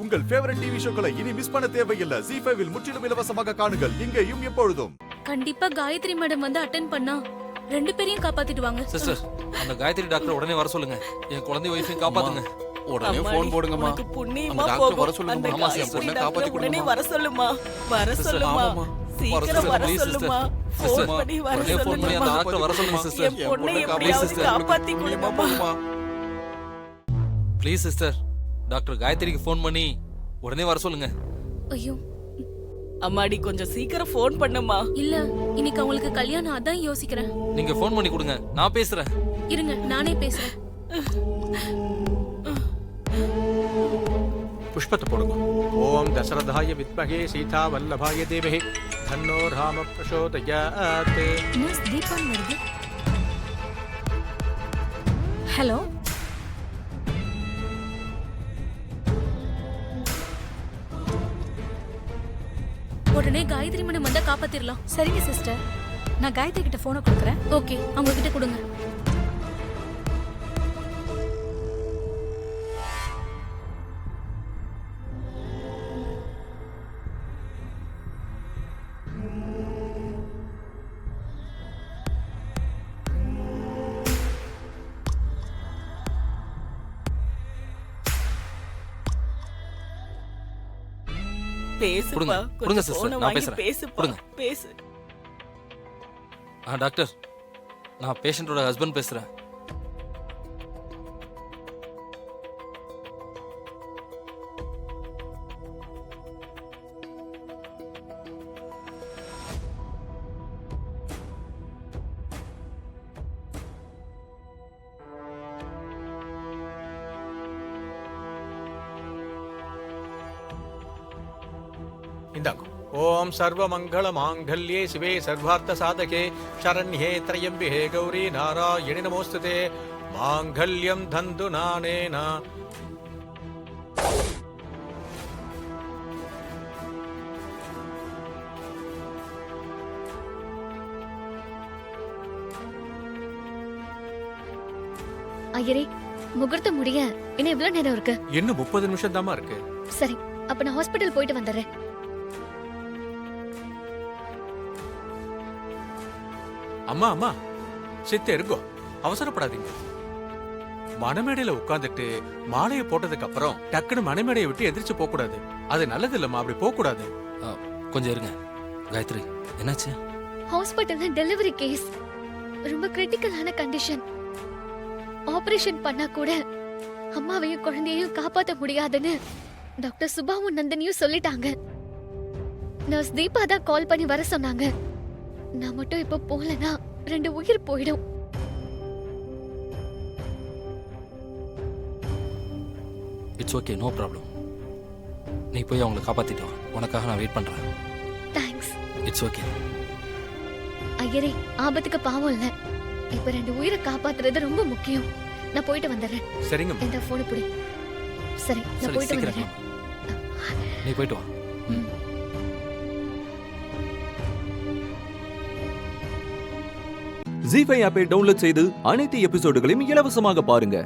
உங்கள் favourite TV ஷோக்களை இனி miss பண்ண தேவையில்லை. ZEE5 இல் முற்றிலும் இலவசமாக காணுங்கள். இங்கேயும் எப்பொழுதும். கண்டிப்பா காயத்ரி மேடம் வந்து அட்டென்ட் பண்ணா 2 பேரையும் காப்பாத்திட்டு வாங்க. சிஸ்டர், அந்த காயத்ரி டாக்டர் உடனே வர சொல்லுங்க. என் குழந்தை வைஃபையும் காப்பாத்துங்க. உடனே போன் போடுங்கம்மா. புண்ணியமா டாக்டர் வர போகும். சொல்லுங்க. அந்த ஆமா சார், பொண்ணை காப்பாத்தி உடனே கொடுங்க. வர சொல்லுமா. வர சொல்லுமா. சீக்கிரம் வர சொல்லுமா. ஃபோன் பண்ணி வர உடனே ஃபோன் பண்ணி அந்த சொல்லுமா. டாக்டர் வர சொல்லுங்க சிஸ்டர். என் பொண்ணை எப்படியாவது காப்பாத்தி கொடுங்கம்மா. ப்ளீஸ் சிஸ்டர், டாக்டர் காயத்ரிக்கு ஃபோன் பண்ணி உடனே வர சொல்லுங்க. ஐயோ அம்மாடி கொஞ்சம் சீக்கிரம் ஃபோன் பண்ணுமா. இல்ல, இன்னைக்கு அவங்களுக்கு கல்யாணம், அதான் யோசிக்கிறேன். நீங்க ஃபோன் பண்ணி கொடுங்க, நான் பேசுறேன். இருங்க, நானே பேசுறேன். புஷ்பத்தை போடுங்க. ஓம் தசரதாய வித்மகே சீதா வல்லபாய தேவஹி தன்னோ ராம பிரசோதயாத். மிஸ் தீபன் வருது. ஹலோ, உடனே காயத்ரி மேடம் வந்தா காப்பாத்திரலாம். சரிங்க சிஸ்டர், நான் காயத்ரி கிட்ட போனை கொடுக்குறேன். ஓகே, அவங்க கிட்ட கொடுங்க. பேசுப்பா. கொடுங்க கொஞ்சம் சிஸ்டர், போனை நான் வாங்கி பேசுறேன். பேசுப்பா. கொடுங்க. பேசு. டாக்டர், நான் பேஷண்டோட ஹஸ்பண்ட் பேசுறேன். இந்தாங்க. ஓம் சர்வ மங்கள மாங்கல்யே சிவே சர்வார்த்த சாதகே சரண்யே த்ரயம்பிகே கௌரி நாராயணி நமோஸ்துதே மாங்கல்யம் தந்து நானேனா. ஐயரே, முகூர்த்தம் முடிய இன்னும் எவ்வளவு நேரம் இருக்கு? இன்னும் 30 நிமிஷம் தாமா இருக்கு. சரி, அப்ப நான் ஹாஸ்பிடல் போயிட்டு வந்துடுறேன். அம்மா அம்மா சித்த இருக்கோ, அவசரப்படாதீங்க. மணமேடையில உட்கார்ந்துட்டு மாலையை போட்டதுக்கு அப்புறம் டக்குன்னு மணமேடையை விட்டு எதிர்த்து போக கூடாது. அது நல்லது இல்லம்மா, அப்படி போக கூடாது. கொஞ்சம் இருங்க. காயத்ரி, என்னாச்சு? ஹாஸ்பிடல்ல டெலிவரி கேஸ், ரொம்ப கிரிட்டிக்கலான கண்டிஷன். ஆபரேஷன் பண்ணா கூட அம்மாவையும் குழந்தையையும் காப்பாத்த முடியாதுன்னு டாக்டர் சுபாவும் நந்தினியும் சொல்லிட்டாங்க. நர்ஸ் தீபா தான் கால் பண்ணி வர சொன்னாங்க. நான் மட்டும் இப்ப போலனா 2 உயிர் போயிடும். It's okay, no problem. நீ போய் அவங்களை காப்பாத்திட்டு வா. உனக்காக நான் வெயிட் பண்றேன். தேங்க்ஸ். It's okay. ஐயரே, ஆபத்துக்கு பாவம் இல்ல. இப்ப 2 உயிரை காப்பாத்துறது ரொம்ப முக்கியம். நான் போயிட்டு வந்துடுறேன். சரிங்க. இந்த போன் புடி. சரி, நான் சரி, போயிட்டு சீக்கிரம் வந்துடுறேன். வா. நீ போயிட்டு வா. ZEE5 ஆப்பை டவுன்லோட் செய்து அனைத்து எபிசோடுகளையும் இலவசமாக பாருங்க.